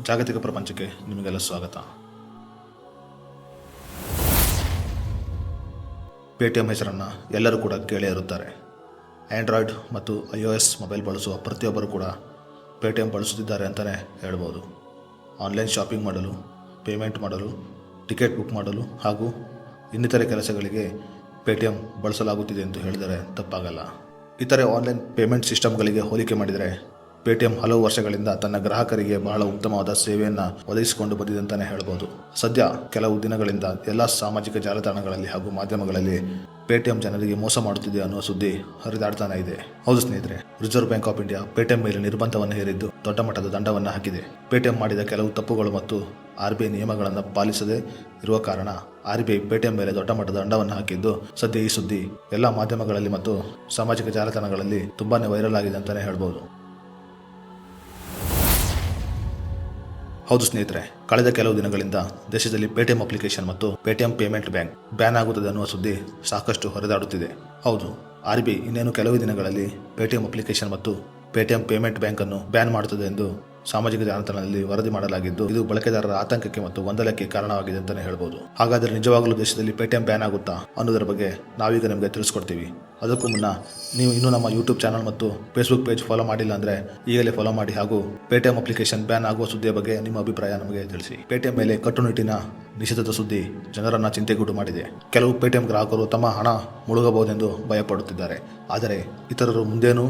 ಜಾಗತಿಕ ಪ್ರಪಂಚಕ್ಕೆ ನಿಮಗೆಲ್ಲ ಸ್ವಾಗತ. ಪೇಟಿಎಂ ಹೆಸರನ್ನು ಎಲ್ಲರೂ ಕೂಡ ಕೇಳೇ ಇರುತ್ತಾರೆ. ಆ್ಯಂಡ್ರಾಯ್ಡ್ ಮತ್ತು iOS ಮೊಬೈಲ್ ಬಳಸುವ ಪ್ರತಿಯೊಬ್ಬರು ಕೂಡ ಪೇಟಿಎಂ ಬಳಸುತ್ತಿದ್ದಾರೆ ಅಂತಲೇ ಹೇಳ್ಬೋದು. ಆನ್ಲೈನ್ ಶಾಪಿಂಗ್ ಮಾಡಲು, ಪೇಮೆಂಟ್ ಮಾಡಲು, ಟಿಕೆಟ್ ಬುಕ್ ಮಾಡಲು ಹಾಗೂ ಇನ್ನಿತರೆ ಕೆಲಸಗಳಿಗೆ ಪೇಟಿಎಂ ಬಳಸಲಾಗುತ್ತಿದೆ ಎಂದು ಹೇಳಿದರೆ ತಪ್ಪಾಗಲ್ಲ. ಇತರೆ ಆನ್ಲೈನ್ ಪೇಮೆಂಟ್ ಸಿಸ್ಟಮ್ಗಳಿಗೆ ಹೋಲಿಕೆ ಮಾಡಿದರೆ ಪೇಟಿಎಂ ಹಲವು ವರ್ಷಗಳಿಂದ ತನ್ನ ಗ್ರಾಹಕರಿಗೆ ಬಹಳ ಉತ್ತಮವಾದ ಸೇವೆಯನ್ನು ಒದಗಿಸಿಕೊಂಡು ಬಂದಿದೆ ಅಂತಲೇ ಹೇಳ್ಬೋದು. ಸದ್ಯ ಕೆಲವು ದಿನಗಳಿಂದ ಎಲ್ಲ ಸಾಮಾಜಿಕ ಜಾಲತಾಣಗಳಲ್ಲಿ ಹಾಗೂ ಮಾಧ್ಯಮಗಳಲ್ಲಿ ಪೇಟಿಎಂ ಜನರಿಗೆ ಮೋಸ ಮಾಡುತ್ತಿದೆ ಅನ್ನುವ ಸುದ್ದಿ ಹರಿದಾಡ್ತಾನೆ ಇದೆ. ಹೌದು ಸ್ನೇಹಿತರೆ, reserve bank of India Paytm ಮೇಲೆ ನಿರ್ಬಂಧವನ್ನು ಹೇರಿದ್ದು ದೊಡ್ಡ ಮಟ್ಟದ ದಂಡವನ್ನು ಹಾಕಿದೆ. ಪೇಟಿಎಂ ಮಾಡಿದ ಕೆಲವು ತಪ್ಪುಗಳು ಮತ್ತು RBI ನಿಯಮಗಳನ್ನು ಪಾಲಿಸದೇ ಇರುವ ಕಾರಣ RBI ಪೇಟಿಎಂ ಮೇಲೆ ದೊಡ್ಡ ಮಟ್ಟದ ದಂಡವನ್ನು ಹಾಕಿದ್ದು ಸದ್ಯ ಈ ಸುದ್ದಿ ಎಲ್ಲ ಮಾಧ್ಯಮಗಳಲ್ಲಿ ಮತ್ತು ಸಾಮಾಜಿಕ ಜಾಲತಾಣಗಳಲ್ಲಿ ತುಂಬಾನೇ ವೈರಲ್ ಆಗಿದೆ ಅಂತಲೇ ಹೇಳ್ಬೋದು. ಹೌದು ಸ್ನೇಹಿತರೆ, ಕಳೆದ ಕೆಲವು ದಿನಗಳಿಂದ ದೇಶದಲ್ಲಿ ಪೇಟಿಎಂ ಅಪ್ಲಿಕೇಶನ್ ಮತ್ತು ಪೇಟಿಎಂ ಪೇಮೆಂಟ್ ಬ್ಯಾಂಕ್ ಬ್ಯಾನ್ ಆಗುತ್ತದೆ ಅನ್ನುವ ಸುದ್ದಿ ಸಾಕಷ್ಟು ಹರಿದಾಡುತ್ತಿದೆ. ಹೌದು, RBI ಇನ್ನೇನು ಕೆಲವು ದಿನಗಳಲ್ಲಿ ಪೇಟಿಎಂ ಅಪ್ಲಿಕೇಶನ್ ಮತ್ತು ಪೇಟಿಎಂ ಪೇಮೆಂಟ್ ಬ್ಯಾಂಕ್ ಅನ್ನು ಬ್ಯಾನ್ ಮಾಡುತ್ತದೆ ಎಂದು ಸಾಮಾಜಿಕ ಜಾಲತಾಣದಲ್ಲಿ ವರದಿ ಮಾಡಲಾಗಿದ್ದು, ಇದು ಬಳಕೆದಾರರ ಆತಂಕಕ್ಕೆ ಮತ್ತು ಗೊಂದಲಕ್ಕೆ ಕಾರಣವಾಗಿದೆ ಅಂತಲೇ ಹೇಳ್ಬೋದು. ಹಾಗಾದರೆ ನಿಜವಾಗಲೂ ದೇಶದಲ್ಲಿ ಪೇಟಿಎಂ ಬ್ಯಾನ್ ಆಗುತ್ತಾ ಅನ್ನೋದರ ಬಗ್ಗೆ ನಾವೀಗ ನಿಮಗೆ ತಿಳಿಸ್ಕೊಡ್ತೀವಿ. ಅದಕ್ಕೂ ಮುನ್ನ ನೀವು ಇನ್ನೂ ನಮ್ಮ ಯೂಟ್ಯೂಬ್ ಚಾನಲ್ ಮತ್ತು ಫೇಸ್ಬುಕ್ ಪೇಜ್ ಫಾಲೋ ಮಾಡಿಲ್ಲ ಅಂದರೆ ಈಗಲೇ ಫಾಲೋ ಮಾಡಿ ಹಾಗೂ ಪೇಟಿಎಂ ಅಪ್ಲಿಕೇಶನ್ ಬ್ಯಾನ್ ಆಗುವ ಸುದ್ದಿಯ ಬಗ್ಗೆ ನಿಮ್ಮ ಅಭಿಪ್ರಾಯ ನಮಗೆ ತಿಳಿಸಿ. ಪೇಟಿಎಂ ಮೇಲೆ ಕಟ್ಟುನಿಟ್ಟಿನ ನಿಷೇಧದ ಸುದ್ದಿ ಜನರನ್ನು ಚಿಂತೆಗೂಡು ಮಾಡಿದೆ. ಕೆಲವು ಪೇಟಿಎಂ ಗ್ರಾಹಕರು ತಮ್ಮ ಹಣ ಮುಳುಗಬಹುದೆಂದು ಭಯಪಡುತ್ತಿದ್ದಾರೆ. ಆದರೆ ಇತರರು ಮುಂದೇನು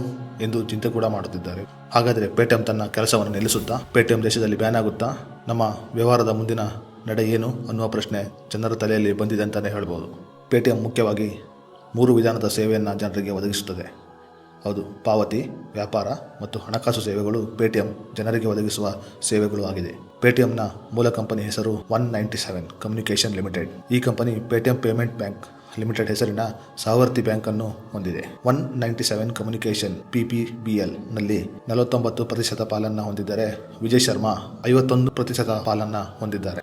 ಎಂದು ಚಿಂತೆ ಕೂಡ ಮಾಡುತ್ತಿದ್ದಾರೆ. ಹಾಗಾದರೆ ಪೇಟಿಎಂ ತನ್ನ ಕೆಲಸವನ್ನು ನಿಲ್ಲಿಸುತ್ತಾ? ಪೇಟಿಎಂ ದೇಶದಲ್ಲಿ ಬ್ಯಾನ್ ಆಗುತ್ತಾ? ನಮ್ಮ ವ್ಯವಹಾರದ ಮುಂದಿನ ನಡೆ ಏನು ಅನ್ನುವ ಪ್ರಶ್ನೆ ಜನರ ತಲೆಯಲ್ಲಿ ಬಂದಿದೆ ಅಂತಲೇ ಹೇಳ್ಬೋದು. ಪೇಟಿಎಂ ಮುಖ್ಯವಾಗಿ 3 ವಿಧಾನದ ಸೇವೆಯನ್ನು ಜನರಿಗೆ ಒದಗಿಸುತ್ತದೆ. ಹೌದು, ಪಾವತಿ, ವ್ಯಾಪಾರ ಮತ್ತು ಹಣಕಾಸು ಸೇವೆಗಳು ಪೇಟಿಎಂ ಜನರಿಗೆ ಒದಗಿಸುವ ಸೇವೆಗಳು ಆಗಿದೆ. ಪೇಟಿಎಂನ ಮೂಲ ಕಂಪನಿ ಹೆಸರು 197 ಕಮ್ಯುನಿಕೇಷನ್ ಲಿಮಿಟೆಡ್. ಈ company Paytm payment bank limited ಹೆಸರಿನ ಸಹವರ್ತಿ ಬ್ಯಾಂಕ್ ಅನ್ನು ಹೊಂದಿದೆ. 197 ಕಮ್ಯುನಿಕೇಷನ್ PPBL ನಲ್ಲಿ 49% ಪಾಲನ್ನು ಹೊಂದಿದ್ದರೆ ವಿಜಯ್ ಶರ್ಮಾ 51% ಪಾಲನ್ನು ಹೊಂದಿದ್ದಾರೆ.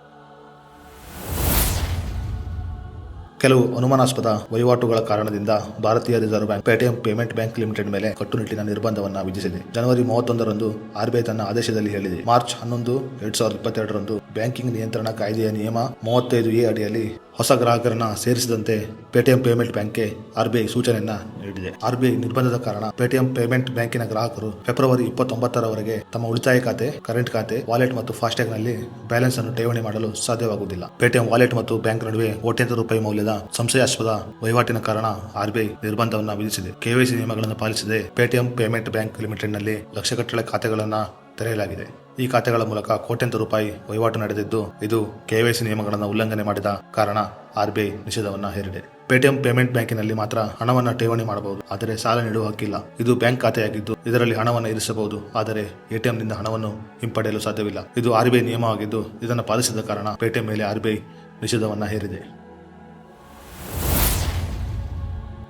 ಕೆಲವು ಅನುಮಾನಾಸ್ಪದ ವಹಿವಾಟುಗಳ ಕಾರಣದಿಂದ ಭಾರತೀಯ reserve bank Paytm payment bank limited ಮೇಲೆ ಕಟ್ಟುನಿಟ್ಟಿನ ನಿರ್ಬಂಧವನ್ನು ವಿಧಿಸಿದೆ. ಜನವರಿ 31ರಂದು RBI ತನ್ನ ಆದೇಶದಲ್ಲಿ ಹೇಳಿದೆ. ಮಾರ್ಚ್ 11, 2022ರಂದು ಬ್ಯಾಂಕಿಂಗ್ ನಿಯಂತ್ರಣ ಕಾಯ್ದೆಯ ನಿಯಮ 35A ಅಡಿಯಲ್ಲಿ ಹೊಸ ಗ್ರಾಹಕರನ್ನ ಸೇರಿಸಿದಂತೆ ಪೇಟಿಎಂ ಪೇಮೆಂಟ್ ಬ್ಯಾಂಕ್ಗೆ RBI ಸೂಚನೆಯನ್ನ ನೀಡಿದೆ. RBI ನಿರ್ಬಂಧದ ಕಾರಣ ಪೇಟಿಎಂ ಪೇಮೆಂಟ್ ಬ್ಯಾಂಕಿನ ಗ್ರಾಹಕರು ಫೆಬ್ರವರಿ 29ರವರೆಗೆ ತಮ್ಮ ಉಳಿತಾಯ ಖಾತೆ, ಕರೆಂಟ್ ಖಾತೆ, ವಾಲೆಟ್ ಮತ್ತು ಫಾಸ್ಟ್ಯಾಗ್ ನಲ್ಲಿ ಬ್ಯಾಲೆನ್ಸ್ ಅನ್ನು ಠೇವಣಿ ಮಾಡಲು ಸಾಧ್ಯವಾಗುವುದಿಲ್ಲ. ಪೇಟಿಎಂ ವಾಲೆಟ್ ಮತ್ತು ಬ್ಯಾಂಕ್ ನಡುವೆ ₹1,800 ಮೌಲ್ಯದ ಸಂಶಯಾಸ್ಪದ ವಹಿವಾಟಿನ ಕಾರಣ RBI ನಿರ್ಬಂಧವನ್ನು ವಿಧಿಸಿದೆ. KYC ನಿಯಮಗಳನ್ನು ಪಾಲಿಸದೆ ಪೇಟಿಎಂ ಪೇಮೆಂಟ್ ಬ್ಯಾಂಕ್ ಲಿಮಿಟೆಡ್ ನಲ್ಲಿ ಲಕ್ಷಗಟ್ಟಲೆ ಖಾತೆಗಳನ್ನು ತೆರೆಯಲಾಗಿದೆ. ಈ ಖಾತೆಗಳ ಮೂಲಕ ₹1,000 ವಹಿವಾಟು ನಡೆದಿದ್ದು, ಇದು KYC ನಿಯಮಗಳನ್ನು ಉಲ್ಲಂಘನೆ ಮಾಡಿದ ಕಾರಣ RBI ನಿಷೇಧವನ್ನು ಹೇರಿದೆ. ಪೇಟಿಎಂ ಪೇಮೆಂಟ್ ಬ್ಯಾಂಕಿನಲ್ಲಿ ಮಾತ್ರ ಹಣವನ್ನು ಠೇವಣಿ ಮಾಡಬಹುದು, ಆದರೆ ಸಾಲ ನೀಡುವ ಹಕ್ಕಿಲ್ಲ. ಇದು ಬ್ಯಾಂಕ್ ಖಾತೆಯಾಗಿದ್ದು ಇದರಲ್ಲಿ ಹಣವನ್ನು ಇರಿಸಬಹುದು, ಆದರೆ ATMನಿಂದ ಹಣವನ್ನು ಹಿಂಪಡೆಯಲು ಸಾಧ್ಯವಿಲ್ಲ. ಇದು RBI ನಿಯಮವಾಗಿದ್ದು, ಇದನ್ನು ಪಾಲಿಸಿದ ಕಾರಣ ಪೇಟಿಎಂ ಮೇಲೆ RBI ನಿಷೇಧವನ್ನು ಹೇರಿದೆ.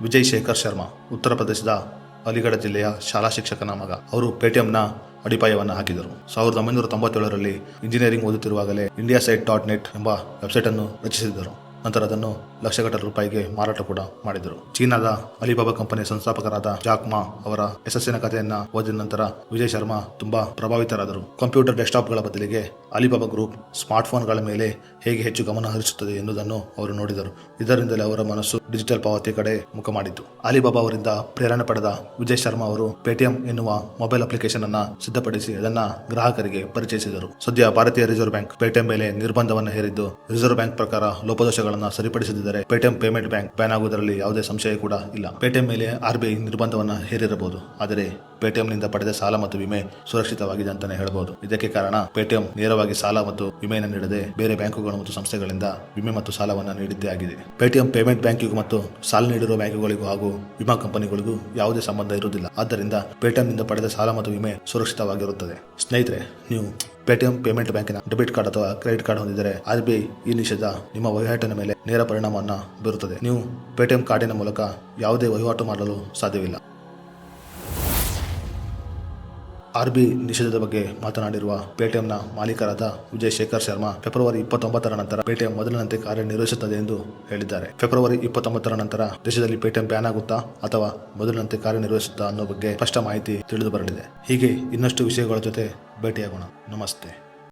ವಿಜಯ್ ಶೇಖರ್ ಶರ್ಮಾ ಉತ್ತರ ಪ್ರದೇಶದ ಅಲಿಗಢ ಜಿಲ್ಲೆಯ ಶಾಲಾ ಶಿಕ್ಷಕನ ಮಗ. ಅವರು ಪೇಟಿಎಂನ ಅಡಿಪಾಯವನ್ನು ಹಾಕಿದರು. 1997ರಲ್ಲಿ ಇಂಜಿನಿಯರಿಂಗ್ ಓದುತ್ತಿರುವಾಗಲೇ IndiaSite.net ಎಂಬ ವೆಬ್ಸೈಟ್ ಅನ್ನು ರಚಿಸಿದರು. ನಂತರ ಅದನ್ನು ಲಕ್ಷಗಟ್ಟಲೆ ರೂಪಾಯಿಗೆ ಮಾರಾಟ ಕೂಡ ಮಾಡಿದರು. ಚೀನಾದ ಅಲಿಬಾಬಾ ಕಂಪನಿಯ ಸಂಸ್ಥಾಪಕರಾದ ಜಾಕ್ ಮಾ ಅವರ ಯಶಸ್ಸಿನ ಕಥೆಯನ್ನ ಓದಿದ ನಂತರ ವಿಜಯ್ ಶರ್ಮಾ ತುಂಬಾ ಪ್ರಭಾವಿತರಾದರು. ಕಂಪ್ಯೂಟರ್ ಡೆಸ್ಕ್ಟಾಪ್ಗಳ ಬದಲಿಗೆ ಅಲಿಬಾಬಾ ಗ್ರೂಪ್ ಸ್ಮಾರ್ಟ್ಫೋನ್ಗಳ ಮೇಲೆ ಹೇಗೆ ಹೆಚ್ಚು ಗಮನ ಹರಿಸುತ್ತದೆ ಎನ್ನುವುದನ್ನು ಅವರು ನೋಡಿದರು. ಇದರಿಂದಲೇ ಅವರ ಮನಸ್ಸು ಡಿಜಿಟಲ್ ಪಾವತಿ ಕಡೆ ಮುಖ ಮಾಡಿತು. ಅಲಿಬಾಬಾ ಅವರಿಂದ ಪ್ರೇರಣೆ ಪಡೆದ ವಿಜಯ್ ಶರ್ಮಾ ಅವರು ಪೇಟಿಎಂ ಎನ್ನುವ ಮೊಬೈಲ್ ಅಪ್ಲಿಕೇಶನ್ ಅನ್ನ ಸಿದ್ಧಪಡಿಸಿ ಅದನ್ನ ಗ್ರಾಹಕರಿಗೆ ಪರಿಚಯಿಸಿದರು. ಸದ್ಯ ಭಾರತೀಯ ರಿಸರ್ವ್ ಬ್ಯಾಂಕ್ ಪೇಟಿಎಂ ಮೇಲೆ ನಿರ್ಬಂಧವನ್ನು ಹೇರಿದ್ದು, ರಿಸರ್ವ್ ಬ್ಯಾಂಕ್ ಪ್ರಕಾರ ಲೋಪದೋಷಗಳನ್ನು ಸರಿಪಡಿಸದಿದ್ದರೆ ಪೇಟಿಎಂ ಪೇಮೆಂಟ್ ಬ್ಯಾಂಕ್ ಬ್ಯಾನ್ ಆಗುವುದರಲ್ಲಿ ಯಾವುದೇ ಸಂಶಯ ಕೂಡ ಇಲ್ಲ. ಪೇಟಿಎಂ ಮೇಲೆ RBI ನಿರ್ಬಂಧವನ್ನು ಹೇರಿರಬಹುದು, ಆದರೆ ಪೇಟಿಎಂನಿಂದ ಪಡೆದ ಸಾಲ ಮತ್ತು ವಿಮೆ ಸುರಕ್ಷಿತವಾಗಿದೆ ಅಂತಾನೆ ಹೇಳಬಹುದು. ಇದಕ್ಕೆ ಕಾರಣ ಪೇಟಿಎಂ ನೇರವಾಗಿ ಸಾಲ ಮತ್ತು ವಿಮೆಯನ್ನು ನೀಡದೆ ಬೇರೆ ಬ್ಯಾಂಕುಗಳು ಮತ್ತು ಸಂಸ್ಥೆಗಳಿಂದ ವಿಮೆ ಮತ್ತು ಸಾಲವನ್ನು ನೀಡಿದ್ದೇ ಆಗಿದೆ. ಪೇಟಿಎಂ ಪೇಮೆಂಟ್ ಬ್ಯಾಂಕಿಗೂ ಮತ್ತು ಸಾಲ ನೀಡಿರುವ ಬ್ಯಾಂಕುಗಳಿಗೂ ಹಾಗೂ ವಿಮಾ ಕಂಪನಿಗಳಿಗೂ ಯಾವುದೇ ಸಂಬಂಧ ಇರುವುದಿಲ್ಲ. ಆದ್ದರಿಂದ ಪೇಟಿಎಂನಿಂದ ಪಡೆದ ಸಾಲ ಮತ್ತು ವಿಮೆ ಸುರಕ್ಷಿತವಾಗಿರುತ್ತದೆ. ಸ್ನೇಹಿತರೆ, ನೀವು ಪೇಟಿಎಂ ಪೇಮೆಂಟ್ ಬ್ಯಾಂಕಿನ ಡೆಬಿಟ್ ಕಾರ್ಡ್ ಅಥವಾ ಕ್ರೆಡಿಟ್ ಕಾರ್ಡ್ ಹೊಂದಿದ್ದರೆ RBI ಈ ನಿಷೇಧ ನಿಮ್ಮ ವಹಿವಾಟಿನ ಮೇಲೆ ನೇರ ಪರಿಣಾಮವನ್ನು ಬೀರುತ್ತದೆ. ನೀವು ಪೇಟಿಎಂ ಕಾರ್ಡಿನ ಮೂಲಕ ಯಾವುದೇ ವಹಿವಾಟು ಮಾಡಲು ಸಾಧ್ಯವಿಲ್ಲ. RBI ನಿಷೇಧದ ಬಗ್ಗೆ ಮಾತನಾಡಿರುವ ಪೇಟಿಎಂನ ಮಾಲೀಕರಾದ ವಿಜಯ್ ಶೇಖರ್ ಶರ್ಮಾ, ಫೆಬ್ರವರಿ 29ರ ನಂತರ ಪೇಟಿಎಂ ಮೊದಲಿನಂತೆ ಕಾರ್ಯನಿರ್ವಹಿಸುತ್ತದೆ ಎಂದು ಹೇಳಿದ್ದಾರೆ. ಫೆಬ್ರವರಿ 29ರ ನಂತರ ದೇಶದಲ್ಲಿ ಪೇಟಿಎಂ ಬ್ಯಾನ್ ಆಗುತ್ತಾ ಅಥವಾ ಮೊದಲಿನಂತೆ ಕಾರ್ಯನಿರ್ವಹಿಸುತ್ತಾ ಅನ್ನೋ ಬಗ್ಗೆ ಸ್ಪಷ್ಟ ಮಾಹಿತಿ ತಿಳಿದು ಬರಲಿದೆ. ಹೀಗೆ ಇನ್ನಷ್ಟು ವಿಷಯಗಳ ಜೊತೆ ಭೇಟಿಯಾಗೋಣ. ನಮಸ್ತೆ.